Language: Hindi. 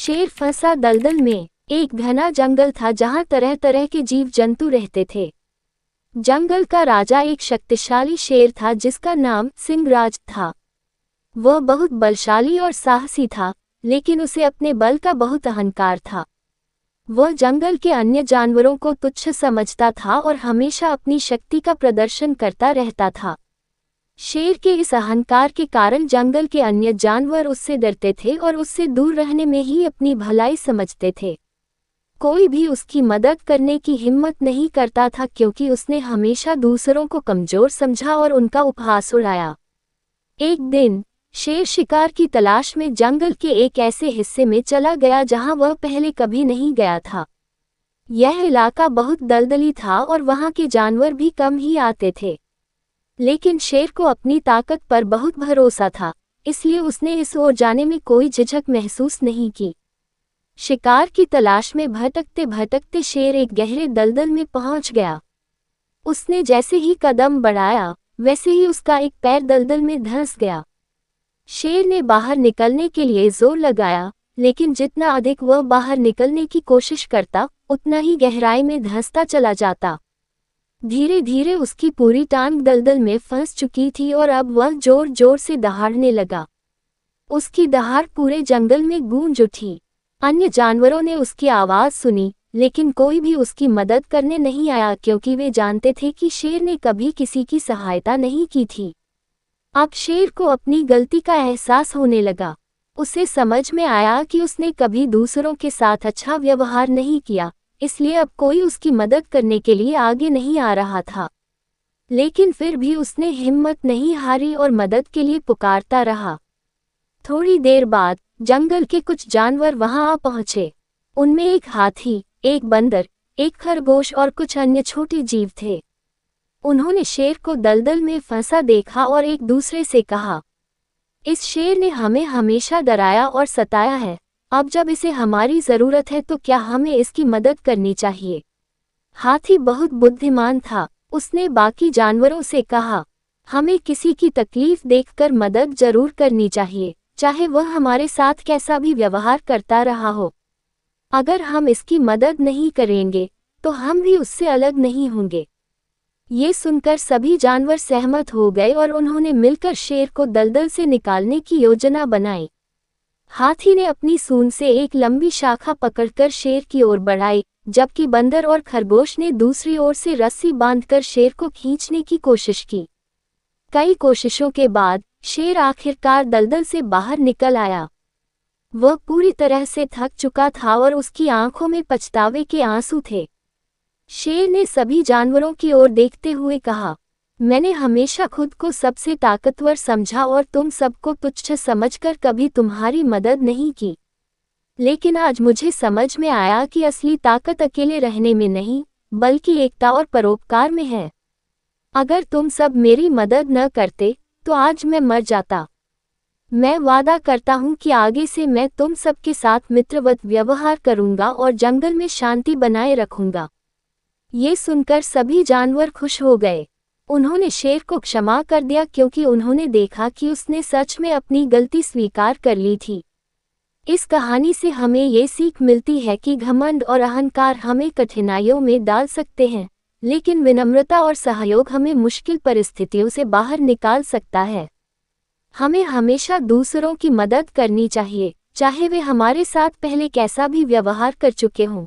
शेर फंसा दलदल में। एक घना जंगल था जहां तरह तरह के जीव जंतु रहते थे। जंगल का राजा एक शक्तिशाली शेर था जिसका नाम सिंहराज था। वह बहुत बलशाली और साहसी था, लेकिन उसे अपने बल का बहुत अहंकार था। वह जंगल के अन्य जानवरों को तुच्छ समझता था और हमेशा अपनी शक्ति का प्रदर्शन करता रहता था। शेर के इस अहंकार के कारण जंगल के अन्य जानवर उससे डरते थे और उससे दूर रहने में ही अपनी भलाई समझते थे। कोई भी उसकी मदद करने की हिम्मत नहीं करता था क्योंकि उसने हमेशा दूसरों को कमजोर समझा और उनका उपहास उड़ाया। एक दिन शेर शिकार की तलाश में जंगल के एक ऐसे हिस्से में चला गया जहां वह पहले कभी नहीं गया था। यह इलाका बहुत दलदली था और वहां के जानवर भी कम ही आते थे। लेकिन शेर को अपनी ताकत पर बहुत भरोसा था, इसलिए उसने इस ओर जाने में कोई झिझक महसूस नहीं की। शिकार की तलाश में भटकते भटकते शेर एक गहरे दलदल में पहुंच गया। उसने जैसे ही कदम बढ़ाया, वैसे ही उसका एक पैर दलदल में धंस गया। शेर ने बाहर निकलने के लिए जोर लगाया, लेकिन जितना अधिक वह बाहर निकलने की कोशिश करता, उतना ही गहराई में धंसता चला जाता। धीरे धीरे उसकी पूरी टांग दलदल में फंस चुकी थी और अब वह जोर जोर से दहाड़ने लगा। उसकी दहाड़ पूरे जंगल में गूंज उठी। अन्य जानवरों ने उसकी आवाज सुनी, लेकिन कोई भी उसकी मदद करने नहीं आया क्योंकि वे जानते थे कि शेर ने कभी किसी की सहायता नहीं की थी। अब शेर को अपनी गलती का एहसास होने लगा। उसे समझ में आया कि उसने कभी दूसरों के साथ अच्छा व्यवहार नहीं किया, इसलिए अब कोई उसकी मदद करने के लिए आगे नहीं आ रहा था। लेकिन फिर भी उसने हिम्मत नहीं हारी और मदद के लिए पुकारता रहा। थोड़ी देर बाद जंगल के कुछ जानवर वहां आ पहुंचे। उनमें एक हाथी, एक बंदर, एक खरगोश और कुछ अन्य छोटे जीव थे। उन्होंने शेर को दलदल में फंसा देखा और एक दूसरे से कहा, इस शेर ने हमें हमेशा डराया और सताया है। अब जब इसे हमारी जरूरत है तो क्या हमें इसकी मदद करनी चाहिए? हाथी बहुत बुद्धिमान था। उसने बाकी जानवरों से कहा, हमें किसी की तकलीफ देखकर मदद जरूर करनी चाहिए, चाहे वह हमारे साथ कैसा भी व्यवहार करता रहा हो। अगर हम इसकी मदद नहीं करेंगे तो हम भी उससे अलग नहीं होंगे। ये सुनकर सभी जानवर सहमत हो गए और उन्होंने मिलकर शेर को दलदल से निकालने की योजना बनाई। हाथी ने अपनी सूंड से एक लंबी शाखा पकड़कर शेर की ओर बढ़ाई, जबकि बंदर और खरगोश ने दूसरी ओर से रस्सी बांधकर शेर को खींचने की कोशिश की। कई कोशिशों के बाद शेर आखिरकार दलदल से बाहर निकल आया। वह पूरी तरह से थक चुका था और उसकी आंखों में पछतावे के आंसू थे। शेर ने सभी जानवरों की ओर देखते हुए कहा, मैंने हमेशा खुद को सबसे ताकतवर समझा और तुम सबको तुच्छ समझकर कभी तुम्हारी मदद नहीं की। लेकिन आज मुझे समझ में आया कि असली ताकत अकेले रहने में नहीं, बल्कि एकता और परोपकार में है। अगर तुम सब मेरी मदद न करते तो आज मैं मर जाता। मैं वादा करता हूँ कि आगे से मैं तुम सबके साथ मित्रवत व्यवहार करूँगा और जंगल में शांति बनाए रखूँगा। ये सुनकर सभी जानवर खुश हो गए। उन्होंने शेर को क्षमा कर दिया क्योंकि उन्होंने देखा कि उसने सच में अपनी गलती स्वीकार कर ली थी। इस कहानी से हमें ये सीख मिलती है कि घमंड और अहंकार हमें कठिनाइयों में डाल सकते हैं, लेकिन विनम्रता और सहयोग हमें मुश्किल परिस्थितियों से बाहर निकाल सकता है। हमें हमेशा दूसरों की मदद करनी चाहिए, चाहे वे हमारे साथ पहले कैसा भी व्यवहार कर चुके हों।